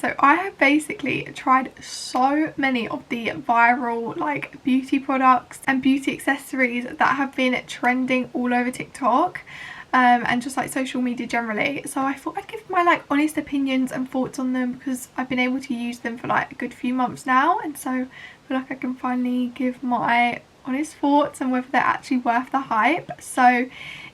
So I have basically tried so many of the viral like beauty products and beauty accessories that have been trending all over TikTok and just like social media generally. So I thought I'd give my like honest opinions and thoughts on them because I've been able to use them for like a good few months now, and so I feel like I can finally give my honest thoughts and whether they're actually worth the hype. So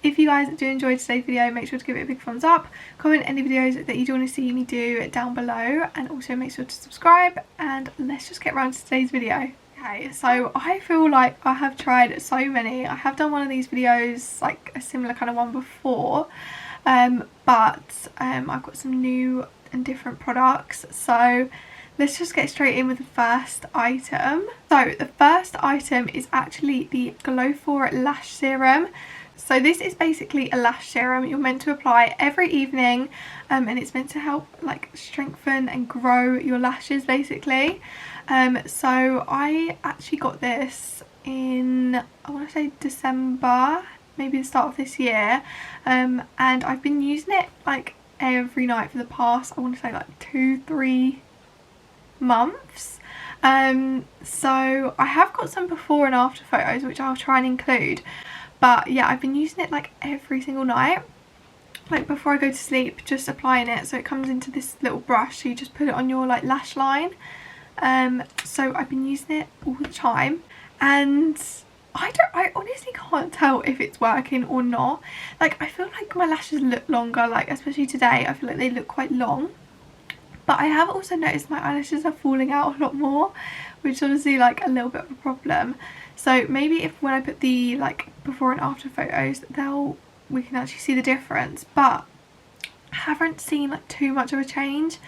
if you guys do enjoy today's video, make sure to give it a big thumbs up, comment any videos that you do want to see me do down below, and also make sure to subscribe, and let's just get around to today's video. Okay, so I feel like I have tried so many. I have done one of these videos, like a similar kind of one before, but I've got some new and different products. So let's just get straight in with the first item. So the first item is actually the Glow4 Lash Serum. So this is basically a lash serum you're meant to apply every evening, and it's meant to help like strengthen and grow your lashes basically. So I actually got this in, I want to say December, maybe the start of this year, and I've been using it like every night for the past, I want to say like 2-3 months. So I have got some before and after photos which I'll try and include, but yeah, I've been using it like every single night, like before I go to sleep, just applying it. So it comes into this little brush, so you just put it on your like lash line. So I've been using it all the time, and I honestly can't tell if it's working or not. Like I feel like my lashes look longer, like especially today I feel like they look quite long. But I have also noticed my eyelashes are falling out a lot more, which is obviously like a little bit of a problem. So maybe if when I put the like before and after photos, we can actually see the difference. But I haven't seen like too much of a change.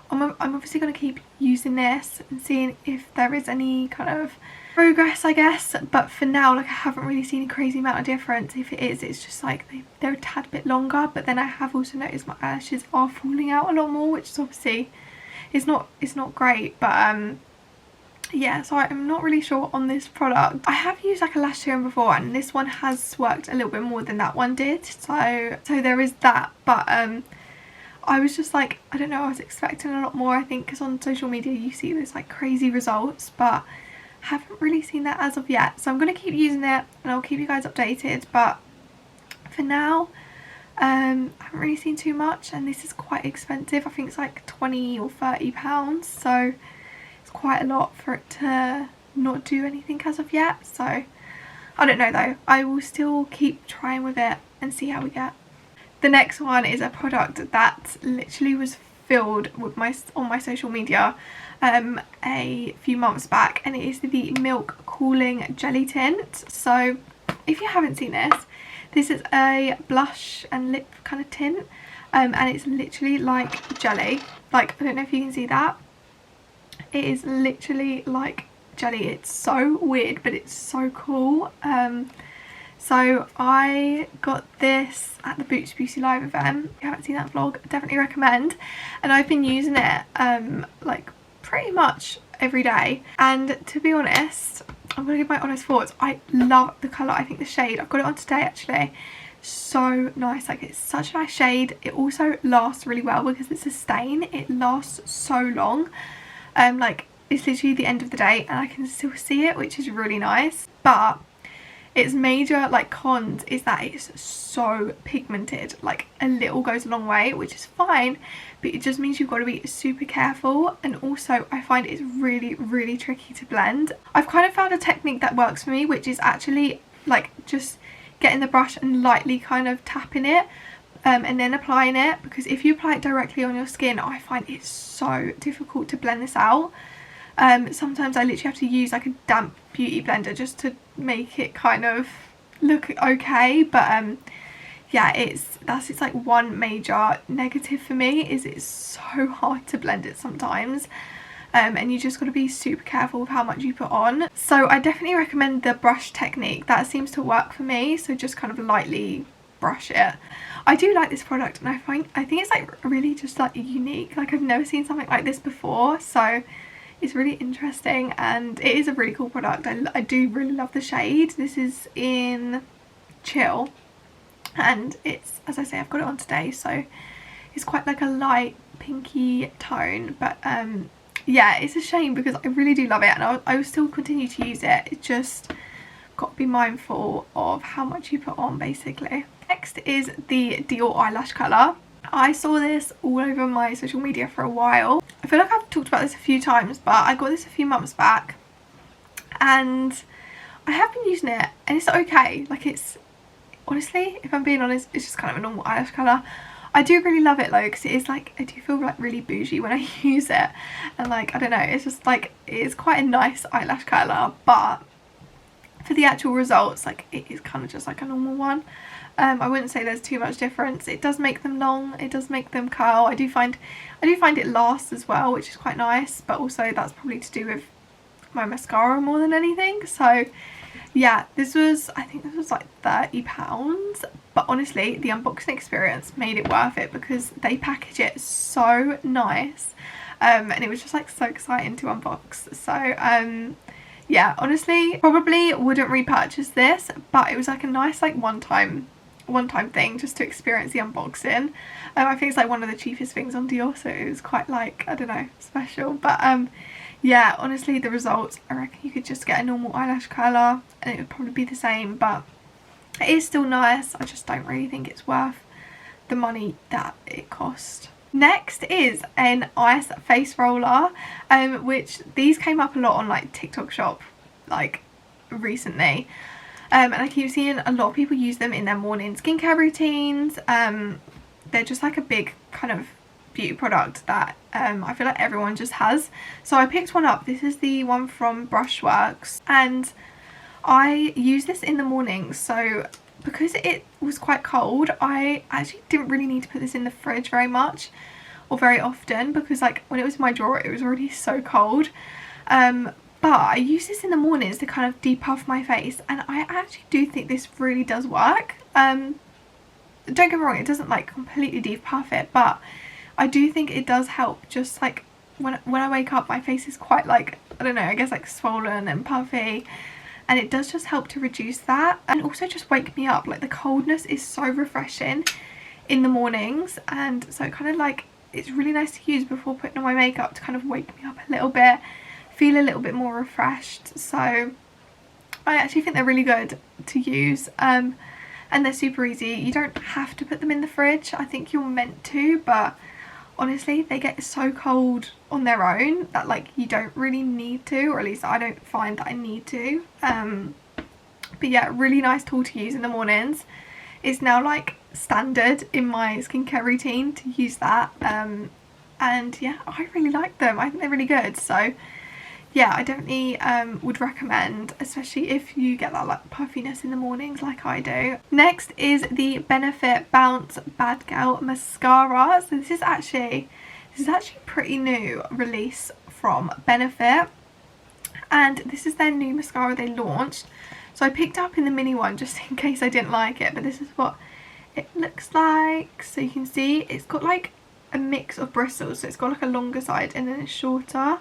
I'm obviously going to keep using this and seeing if there is any kind of progress, I guess. But for now, like I haven't really seen a crazy amount of difference. If it is, it's just like they're a tad bit longer. But then I have also noticed my eyelashes are falling out a lot more, which is obviously it's not great. But yeah, so I'm not really sure on this product. I have used like a lash serum before, and this one has worked a little bit more than that one did. So there is that. But I was just like, I don't know, I was expecting a lot more, I think, because on social media you see those like crazy results, but haven't really seen that as of yet. So I'm going to keep using it and I'll keep you guys updated, but for now I haven't really seen too much, and this is quite expensive. I think it's like 20 or 30 pounds, so it's quite a lot for it to not do anything as of yet. So I don't know though, I will still keep trying with it and see how we get. The next one is a product that literally was filled with on my social media a few months back, and it is the Milk Cooling Jelly Tint. So if you haven't seen this is a blush and lip kind of tint, and it's literally like jelly. Like, I don't know if you can see that. It is literally like jelly. It's so weird, but it's so cool. So I got this at the Boots Beauty Live event. If you haven't seen that vlog, I definitely recommend. And I've been using it like pretty much every day. And to be honest, I'm going to give my honest thoughts. I love the colour. I think the shade, I've got it on today actually, so nice. Like, it's such a nice shade. It also lasts really well because it's a stain. It lasts so long. Like, it's literally the end of the day and I can still see it, which is really nice. But its major like cons is that it's so pigmented. Like, a little goes a long way, which is fine, but it just means you've got to be super careful. And also I find it's really tricky to blend. I've kind of found a technique that works for me, which is actually like just getting the brush and lightly kind of tapping it and then applying it, because if you apply it directly on your skin, I find it's so difficult to blend this out. Sometimes I literally have to use like a damp beauty blender just to make it kind of look okay. But yeah, it's like one major negative for me, is it's so hard to blend it sometimes. And you just got to be super careful with how much you put on. So I definitely recommend the brush technique. That seems to work for me. So just kind of lightly brush it. I do like this product, and I think it's like really just like unique. Like, I've never seen something like this before. So it's really interesting, and it is a really cool product. I do really love the shade. This is in Chill, and it's, as I say, I've got it on today, so it's quite like a light pinky tone, but yeah, it's a shame because I really do love it, and I will still continue to use it. It's just got to be mindful of how much you put on, basically. Next is the Dior eyelash colour. I saw this all over my social media for a while. I feel like I've talked about this a few times, but I got this a few months back and I have been using it and it's okay. Like, it's, honestly, if I'm being honest, it's just kind of a normal eyelash colour. I do really love it though, because it is like, I do feel like really bougie when I use it, and like, I don't know, it's just like, it's quite a nice eyelash colour, but for the actual results, like, it is kind of just like a normal one. I wouldn't say there's too much difference. It does make them long, it does make them curl. I do find it lasts as well, which is quite nice, but also that's probably to do with my mascara more than anything. So yeah, I think this was like £30, but honestly the unboxing experience made it worth it because they package it so nice, and it was just like so exciting to unbox. So yeah, honestly probably wouldn't repurchase this, but it was like a nice like one time thing just to experience the unboxing. I think it's like one of the cheapest things on Dior, so it was quite like, I don't know, special. But yeah, honestly the results, I reckon you could just get a normal eyelash colour and it would probably be the same, but it is still nice. I just don't really think it's worth the money that it cost. Next is an ice face roller, which these came up a lot on like TikTok shop like recently. And I keep seeing a lot of people use them in their morning skincare routines. They're just like a big kind of beauty product that I feel like everyone just has. So I picked one up. This is the one from Brushworks, and I use this in the morning. So because it was quite cold, I actually didn't really need to put this in the fridge very much or very often, because like when it was in my drawer it was already so cold. But I use this in the mornings to kind of depuff my face, and I actually do think this really does work. Don't get me wrong, it doesn't like completely depuff it, but I do think it does help. Just like when I wake up, my face is quite like, I don't know, I guess like swollen and puffy, and it does just help to reduce that and also just wake me up. Like, the coldness is so refreshing in the mornings, and so kind of like, it's really nice to use before putting on my makeup to kind of wake me up a little bit, feel a little bit more refreshed. So I actually think they're really good to use, and they're super easy. You don't have to put them in the fridge. I think you're meant to, but honestly they get so cold on their own that like you don't really need to, or at least I don't find that I need to. But yeah, really nice tool to use in the mornings. It's now like standard in my skincare routine to use that, and yeah, I really like them. I think they're really good. So yeah, I definitely would recommend, especially if you get that like puffiness in the mornings like I do. Next is the Benefit Bounce Bad Girl Mascara. So this is actually pretty new release from Benefit, and this is their new mascara they launched. So I picked up in the mini one just in case I didn't like it, but this is what it looks like. So you can see it's got like a mix of bristles, so it's got like a longer side and then it's shorter,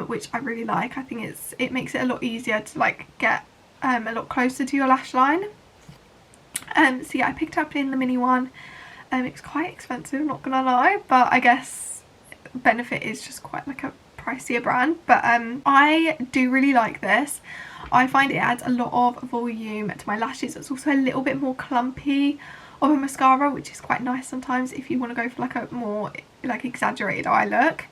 which I really like. I think it makes it a lot easier to like get a lot closer to your lash line. So yeah, I picked up in the mini one. It's quite expensive, not gonna lie, but I guess Benefit is just quite like a pricier brand. But I do really like this. I find it adds a lot of volume to my lashes. It's also a little bit more clumpy of a mascara, which is quite nice sometimes if you want to go for like a more like exaggerated eye look.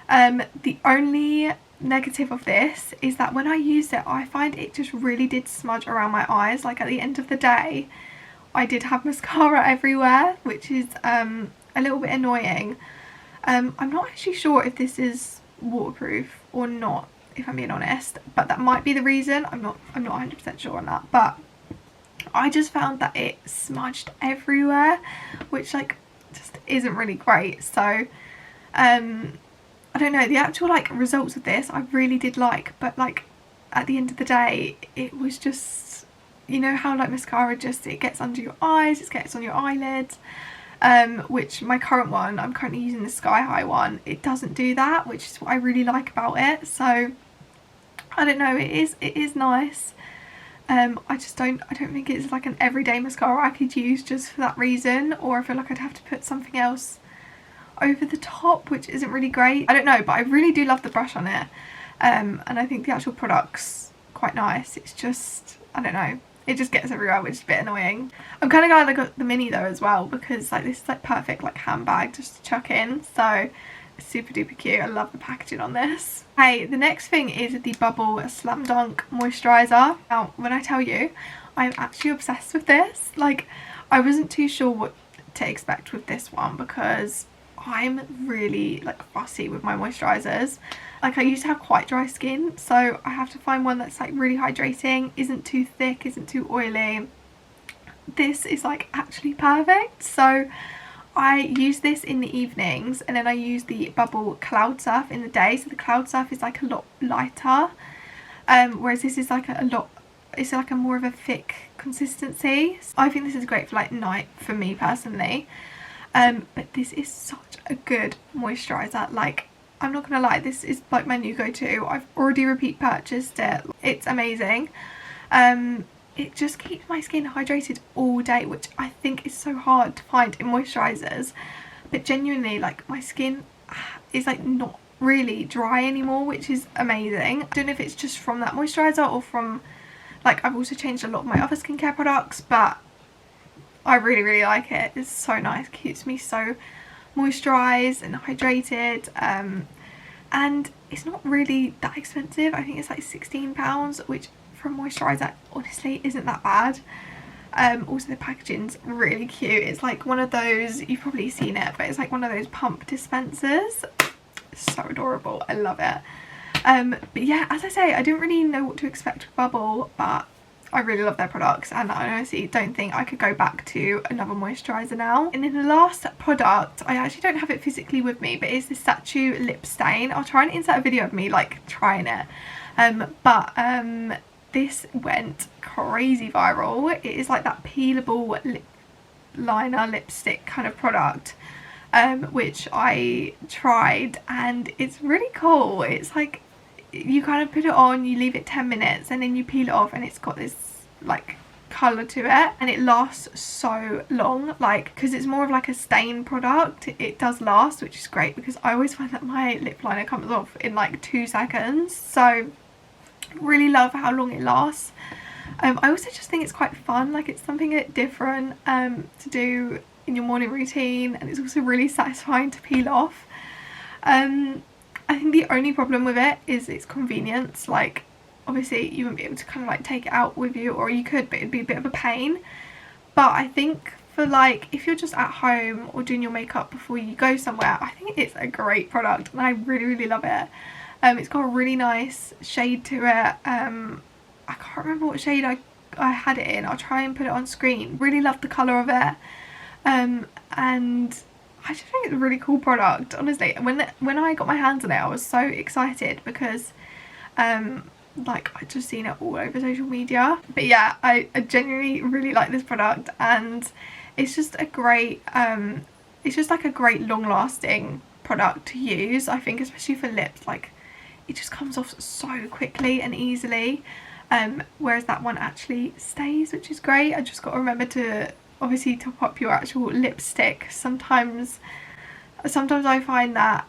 The only negative of this is that when I use it, I find it just really did smudge around my eyes. Like, at the end of the day I did have mascara everywhere, which is a little bit annoying. I'm not actually sure if this is waterproof or not, if I'm being honest, but that might be the reason. I'm not 100% sure on that, but I just found that it smudged everywhere, which like just isn't really great. So I don't know, the actual like results of this I really did like, but like at the end of the day it was just, you know how like mascara just, it gets under your eyes, it gets on your eyelids, which my current one, I'm currently using the Sky High one, it doesn't do that, which is what I really like about it. So I don't know, it is nice. I don't think it's like an everyday mascara I could use just for that reason, or I feel like I'd have to put something else over the top, which isn't really great. I don't know, but I really do love the brush on it. And I think the actual product's quite nice. It's just, I don't know, it just gets everywhere, which is a bit annoying. I'm kind of glad I got the mini though as well, because like this is like perfect like handbag just to chuck in. So it's super duper cute. I love the packaging on this. Hey, the next thing is the Bubble Slam Dunk Moisturiser. Now, when I tell you, I'm actually obsessed with this. Like, I wasn't too sure what to expect with this one because I'm really like fussy with my moisturisers. Like, I used to have quite dry skin, so I have to find one that's like really hydrating, isn't too thick, isn't too oily. This is like actually perfect. So I use this in the evenings, and then I use the Bubble Cloud Surf in the day. So the Cloud Surf is like a lot lighter, whereas this is like it's like a more of a thick consistency. So I think this is great for like night for me personally. But this is such a good moisturiser. Like, I'm not gonna lie, this is like my new go-to. I've already repeat purchased it. It's amazing. It just keeps my skin hydrated all day, which I think is so hard to find in moisturisers. But genuinely, like, my skin is like not really dry anymore, which is amazing. I don't know if it's just from that moisturiser or from, like, I've also changed a lot of my other skincare products, but I really like it. It's so nice. It keeps me so moisturised and hydrated, and it's not really that expensive. I think it's like £16, which for a moisturiser honestly isn't that bad. Also the packaging's really cute. It's like one of those, you've probably seen it, but it's like one of those pump dispensers. It's so adorable. I love it. But yeah, as I say, I didn't really know what to expect with Bubble, but I really love their products, and I honestly don't think I could go back to another moisturiser now. And then the last product, I actually don't have it physically with me, but it's this Sachu lip stain. I'll try and insert a video of me like trying it. This went crazy viral. It is like that peelable lip liner lipstick kind of product, which I tried, and it's really cool. It's like, you kind of put it on, you leave it 10 minutes, and then you peel it off, and it's got this like colour to it, and it lasts so long. Like, because it's more of like a stain product, it does last, which is great, because I always find that my lip liner comes off in like 2 seconds. So really love how long it lasts. I also just think it's quite fun. Like, it's something a bit different to do in your morning routine, and it's also really satisfying to peel off. I think the only problem with it is its convenience. Like, obviously you wouldn't be able to kind of like take it out with you, or you could, but it'd be a bit of a pain. But I think for like, if you're just at home or doing your makeup before you go somewhere, I think it's a great product, and I really love it. It's got a really nice shade to it. I can't remember what shade I had it in. I'll try and put it on screen. Really love the colour of it. And I just think it's a really cool product, honestly. When I got my hands on it, I was so excited because like, I just seen it all over social media. But yeah, I genuinely really like this product, and it's just a great it's just like a great long lasting product to use, I think, especially for lips. Like, it just comes off so quickly and easily, whereas that one actually stays, which is great. I just got to remember to obviously top up your actual lipstick. Sometimes I find that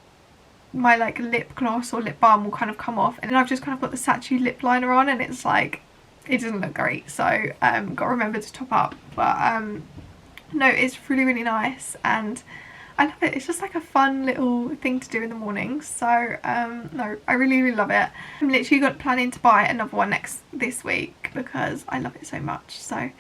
my like lip gloss or lip balm will kind of come off, and then I've just kind of got the Sachu lip liner on, and it's like, it doesn't look great. So got to remember to top up. But no, it's really nice, and I love it. It's just like a fun little thing to do in the morning. So no, I really love it. I'm literally planning to buy another one this week because I love it so much. So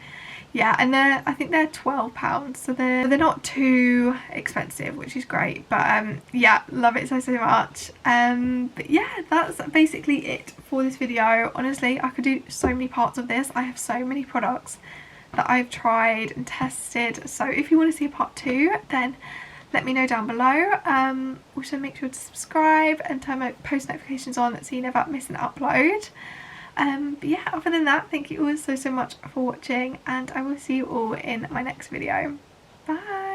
yeah, and I think they're £12, so they're not too expensive, which is great. But yeah, love it so much. But yeah, that's basically it for this video. Honestly, I could do so many parts of this. I have so many products that I've tried and tested. So if you want to see a part 2, then let me know down below. Also make sure to subscribe and turn my post notifications on so you never miss an upload. But yeah, other than that, thank you all so much for watching, and I will see you all in my next video. Bye!